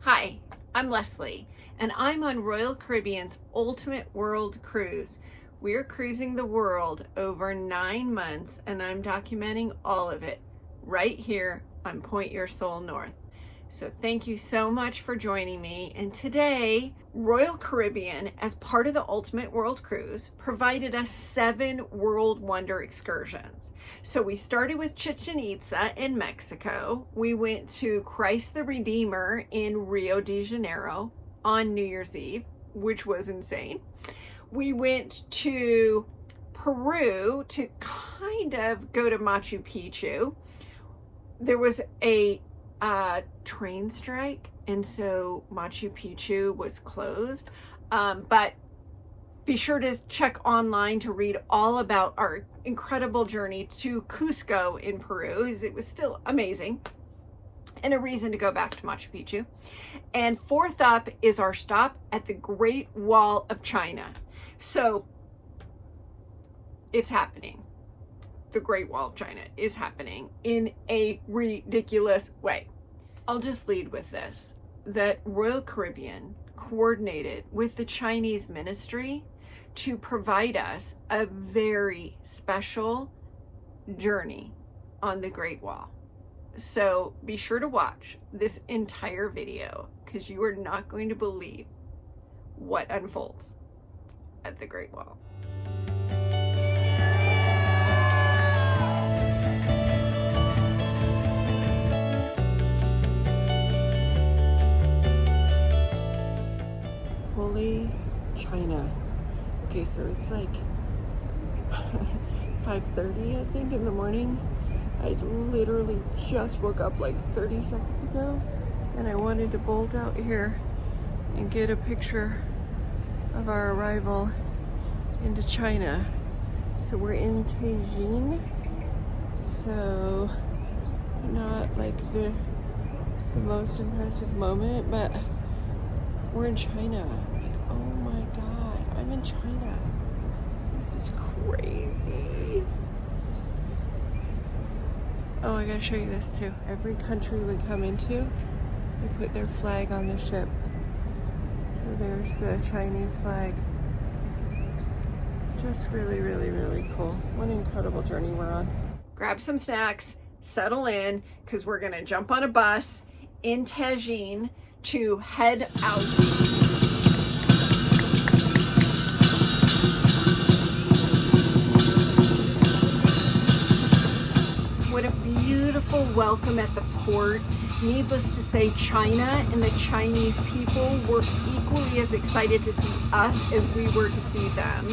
Hi, I'm Leslie, and I'm on Royal Caribbean's Ultimate World Cruise. We're cruising the world over 9 months, and I'm documenting all of it right here on Point Your Soul North. So thank you so much for joining me. And today, Royal Caribbean, as part of the Ultimate World Cruise, provided us 7 World Wonder excursions. So we started with Chichen Itza in Mexico. We went to Christ the Redeemer in Rio de Janeiro on New Year's Eve, which was insane. We went to Peru to kind of go to Machu Picchu. There was a train strike, and so Machu Picchu was closed, but be sure to check online to read all about our incredible journey to Cusco in Peru. It was still amazing and a reason to go back to Machu Picchu. And fourth up is our stop at the Great Wall of China. So it's happening. The Great Wall of China is happening in a ridiculous way. I'll just lead with this, that Royal Caribbean coordinated with the Chinese ministry to provide us a very special journey on the Great Wall. So be sure to watch this entire video because you are not going to believe what unfolds at the Great Wall. Holy China. Okay, so it's like 5:30, I think, in the morning. I literally just woke up like 30 seconds ago, and I wanted to bolt out here and get a picture of our arrival into China. So we're in Tajin, so not like the most impressive moment, but we're in China. Like, oh my God, I'm in China. This is crazy. Oh, I gotta show you this too. Every country we come into, they put their flag on the ship. So there's the Chinese flag. Just really, really, really cool. What an incredible journey we're on. Grab some snacks, settle in, because we're gonna jump on a bus in Tajin to head out. What a beautiful welcome at the port. Needless to say, China and the Chinese people were equally as excited to see us as we were to see them.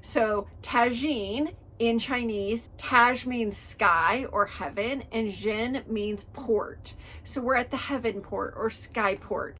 So Tajin in Chinese, Taj means sky or heaven, and Jin means port. So we're at the heaven port or sky port.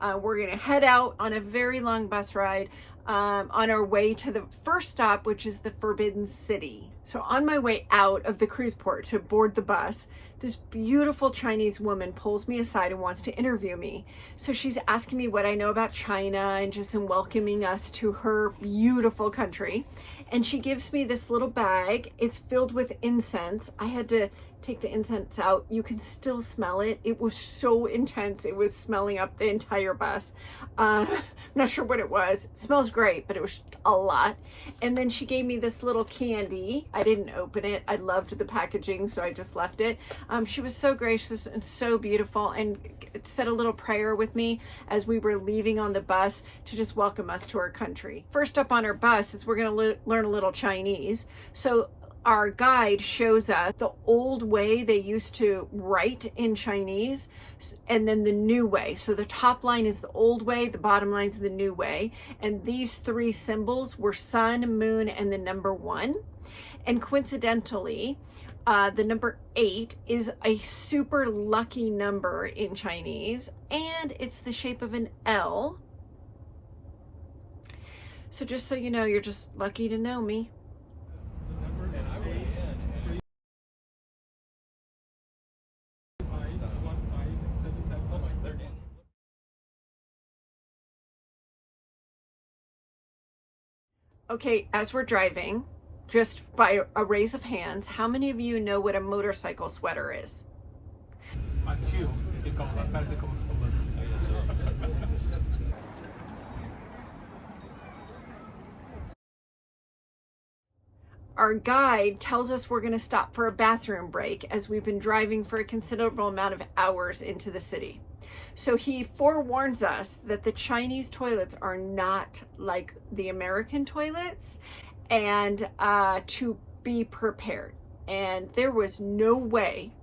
We're gonna head out on a very long bus ride on our way to the first stop, which is the Forbidden City. So on my way out of the cruise port to board the bus, this beautiful Chinese woman pulls me aside and wants to interview me. So she's asking me what I know about China and just in welcoming us to her beautiful country. And she gives me this little bag. It's filled with incense. I had to take the incense out. You can still smell it. It was so intense. It was smelling up the entire bus. I'm not sure what it was. It smells great, but it was a lot. And then she gave me this little candy. I didn't open it. I loved the packaging, so I just left it. She was so gracious and so beautiful, and said a little prayer with me as we were leaving on the bus to just welcome us to our country. First up on our bus is we're going to learn a little Chinese. So our guide shows us the old way they used to write in Chinese and then the new way. So the top line is the old way, the bottom line is the new way. And these three symbols were sun, moon, and the number 1. And coincidentally, the number 8 is a super lucky number in Chinese, and it's the shape of an L. So just so you know, you're just lucky to know me. Okay, as we're driving, just by a raise of hands, how many of you know what a motorcycle sweater is? Our guide tells us we're going to stop for a bathroom break as we've been driving for a considerable amount of hours into the city. So he forewarns us that the Chinese toilets are not like the American toilets, and to be prepared. And there was no way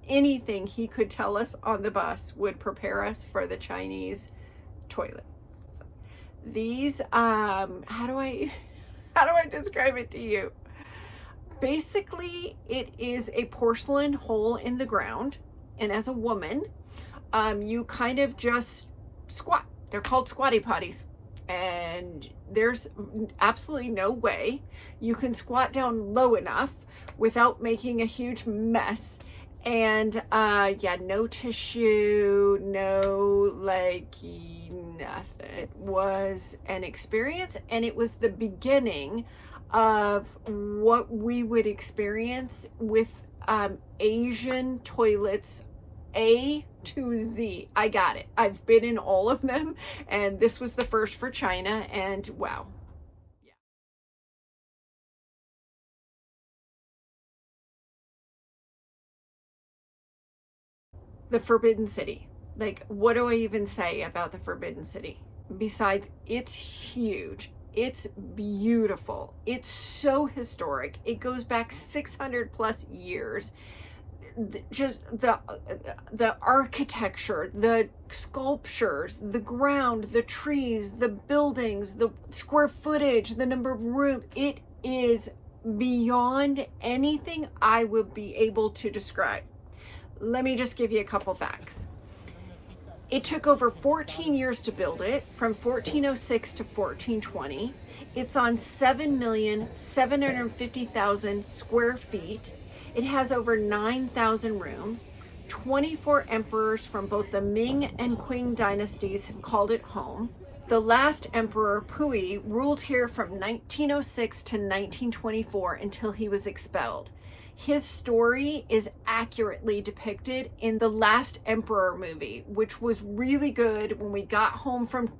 anything he could tell us on the bus would prepare us for the Chinese toilets. These, how do I describe it to you? Basically, it is a porcelain hole in the ground, and as a woman, you kind of just squat. They're called squatty potties, and there's absolutely no way you can squat down low enough without making a huge mess. And yeah, no tissue, no like nothing. It was an experience, and it was the beginning of what we would experience with Asian toilets A to Z. I got it. I've been in all of them, and this was the first for China, and wow. Yeah. The Forbidden City. Like, what do I even say about the Forbidden City? Besides, it's huge. It's beautiful. It's so historic. It goes back 600 plus years. Just the architecture, the sculptures, the ground, the trees, the buildings, the square footage, the number of rooms. It is beyond anything I would be able to describe. Let me just give you a couple facts. It took over 14 years to build it, from 1406 to 1420. It's on 7,750,000 square feet. It has over 9,000 rooms. 24 emperors from both the Ming and Qing dynasties have called it home. The last emperor, Pui, ruled here from 1906 to 1924 until he was expelled. His story is accurately depicted in the Last Emperor movie, which was really good. When we got home from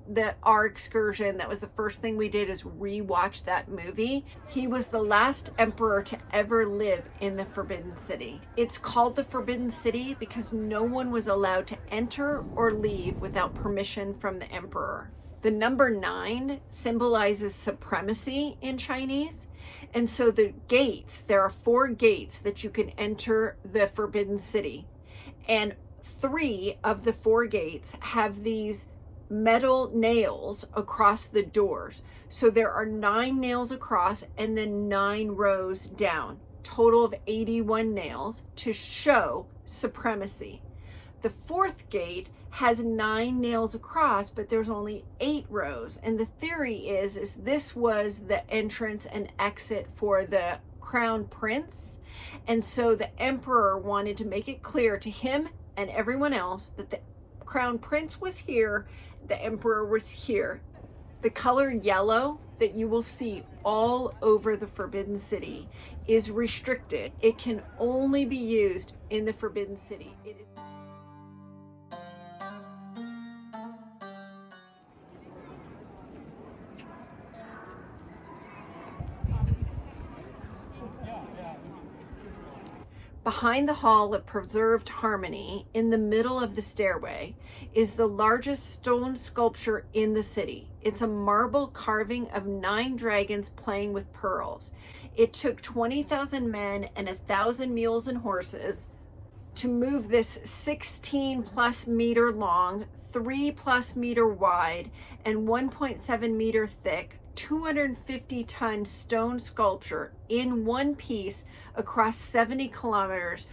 our excursion, that was the first thing we did, is rewatch that movie. He was the last emperor to ever live in the Forbidden City. It's called the Forbidden City because no one was allowed to enter or leave without permission from the emperor. The number 9 symbolizes supremacy in Chinese. And so the gates, there are 4 gates that you can enter the Forbidden City. And 3 of the 4 gates have these metal nails across the doors. So there are 9 nails across and then 9 rows down. Total of 81 nails to show supremacy. The 4th gate has 9 nails across, but there's only 8 rows. And the theory is this was the entrance and exit for the crown prince. And so the emperor wanted to make it clear to him and everyone else that the crown prince was here, the emperor was here. The color yellow that you will see all over the Forbidden City is restricted. It can only be used in the Forbidden City. It is behind the Hall of Preserved Harmony, in the middle of the stairway, is the largest stone sculpture in the city. It's a marble carving of 9 dragons playing with pearls. It took 20,000 men and 1,000 mules and horses to move this 16 plus meter long, 3 plus meter wide, and 1.7 meter thick, 250 ton stone sculpture in one piece across 70 kilometers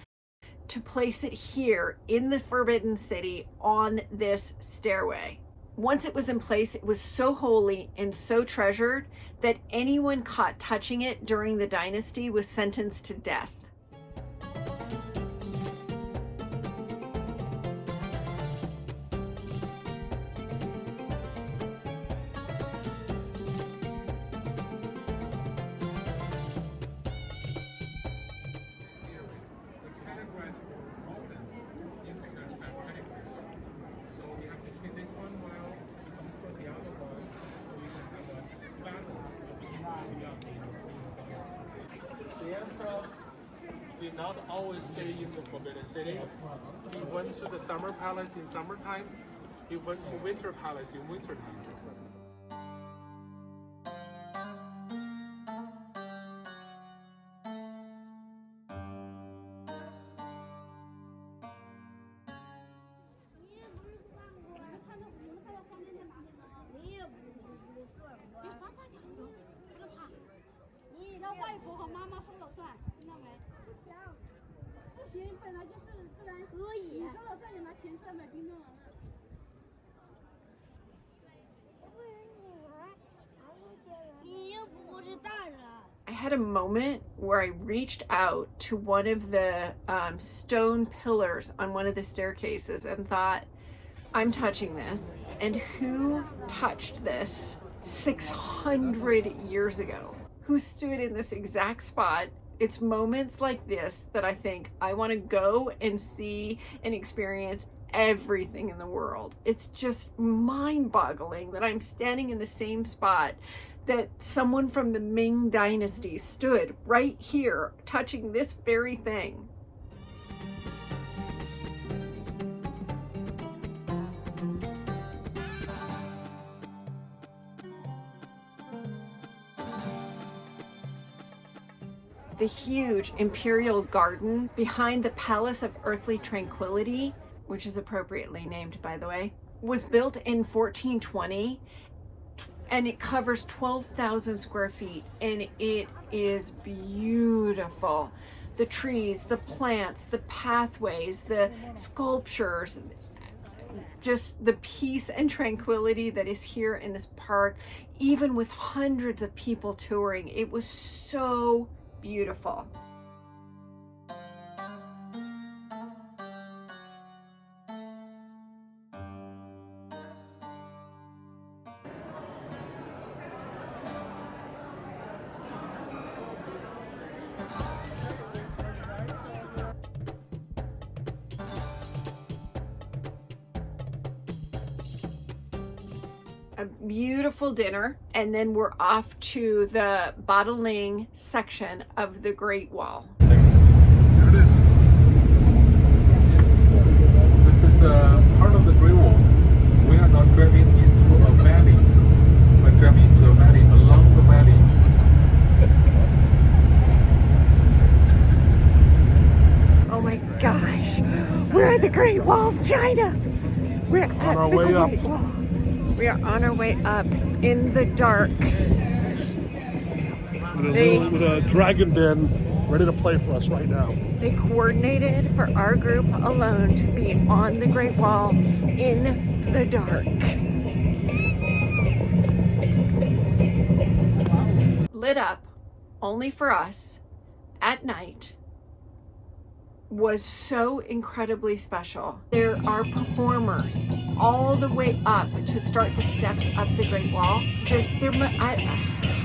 to place it here in the Forbidden City on this stairway. Once it was in place, it was so holy and so treasured that anyone caught touching it during the dynasty was sentenced to death. The emperor did not always stay in the Forbidden City. He went to the summer palace in summertime. He went to winter palace in wintertime. I had a moment where I reached out to one of the stone pillars on one of the staircases and thought, I'm touching this. And who touched this 600 years ago? Who stood in this exact spot? It's moments like this that I think I want to go and see and experience everything in the world. It's just mind-boggling that I'm standing in the same spot that someone from the Ming Dynasty stood right here touching this very thing. The huge imperial garden behind the Palace of Earthly Tranquility, which is appropriately named, by the way, was built in 1420, and it covers 12,000 square feet, and it is beautiful. The trees, the plants, the pathways, the sculptures, just the peace and tranquility that is here in this park, even with hundreds of people touring. It was so beautiful. A beautiful dinner, and then we're off to the bottling section of the Great Wall. There it is. This is part of the Great Wall. We are not driving into a valley. We're driving into a valley, along the valley. Oh my gosh, we're at the Great Wall of China. We're at our the way up. Great Wall. We are on our way up in the dark. With a dragon den ready to play for us right now. They coordinated for our group alone to be on the Great Wall in the dark. Lit up only for us at night was so incredibly special. There are performers all the way up to start the steps up the Great Wall.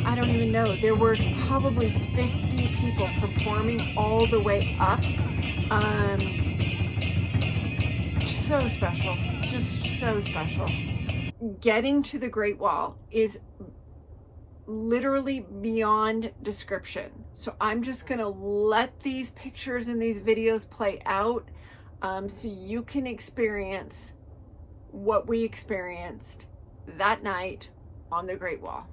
I don't even know. There were probably 50 people performing all the way up. So special, just so special. Getting to the Great Wall is literally beyond description. So I'm just gonna let these pictures and these videos play out so you can experience what we experienced that night on the Great Wall.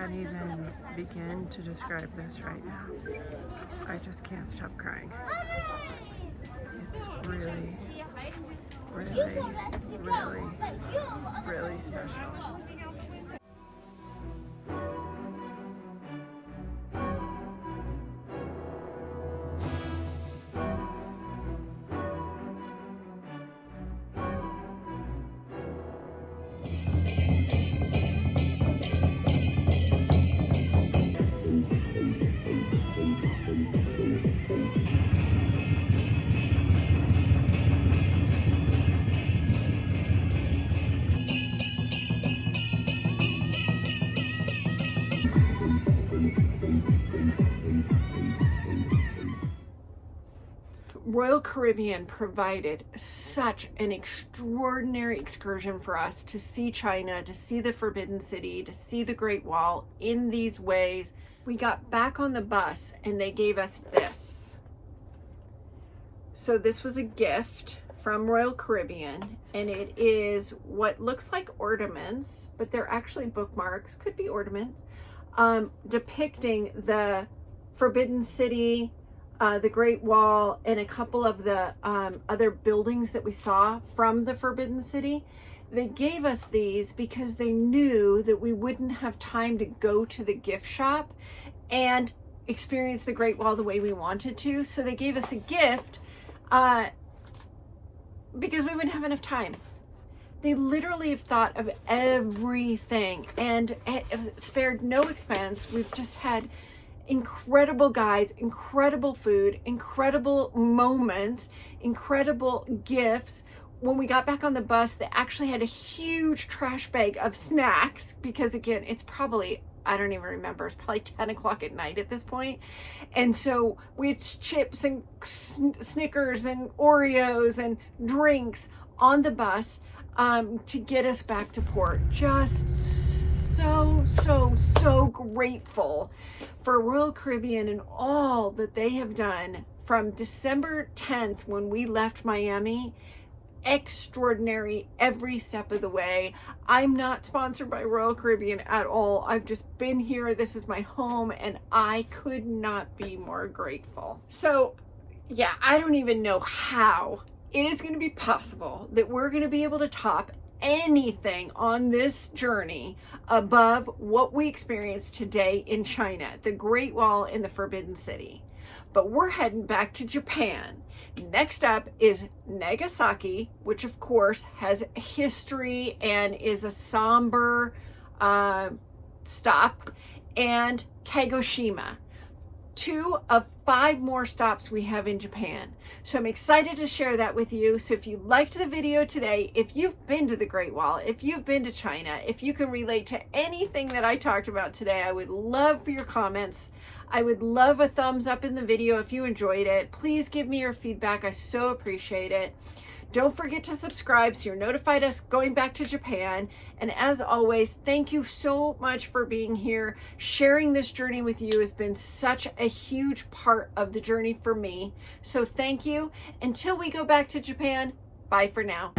can't even begin to describe this right now. I just can't stop crying. It's really, really, really, really special. Royal Caribbean provided such an extraordinary excursion for us to see China, to see the Forbidden City, to see the Great Wall in these ways. We got back on the bus and they gave us this. So this was a gift from Royal Caribbean, and it is what looks like ornaments, but they're actually bookmarks, could be ornaments, depicting the Forbidden City, the Great Wall, and a couple of the other buildings that we saw from the Forbidden City. They gave us these because they knew that we wouldn't have time to go to the gift shop and experience the Great Wall the way we wanted to. So they gave us a gift because we wouldn't have enough time. They literally have thought of everything and spared no expense. We've just had incredible guides, incredible food, incredible moments, incredible gifts. When we got back on the bus, they actually had a huge trash bag of snacks because, again, it's probably, I don't even remember, it's probably 10 o'clock at night at this point. And so we had chips and Snickers and Oreos and drinks on the bus to get us back to port. Just so grateful for Royal Caribbean and all that they have done from December 10th when we left Miami. Extraordinary every step of the way. I'm not sponsored by Royal Caribbean at all. I've just been here. This is my home and I could not be more grateful. So yeah, I don't even know how it is going to be possible that we're going to be able to top anything on this journey above what we experienced today in China, the Great Wall in the Forbidden City. But we're heading back to Japan. Next up is Nagasaki, which of course has history and is a somber stop, and Kagoshima. 2 of 5 more stops we have in Japan. So I'm excited to share that with you. So if you liked the video today, if you've been to the Great Wall, if you've been to China, if you can relate to anything that I talked about today, I would love for your comments. I would love a thumbs up in the video if you enjoyed it. Please give me your feedback. I so appreciate it. Don't forget to subscribe so you're notified us going back to Japan. And as always, thank you so much for being here. Sharing this journey with you has been such a huge part of the journey for me. So thank you. Until we go back to Japan, bye for now.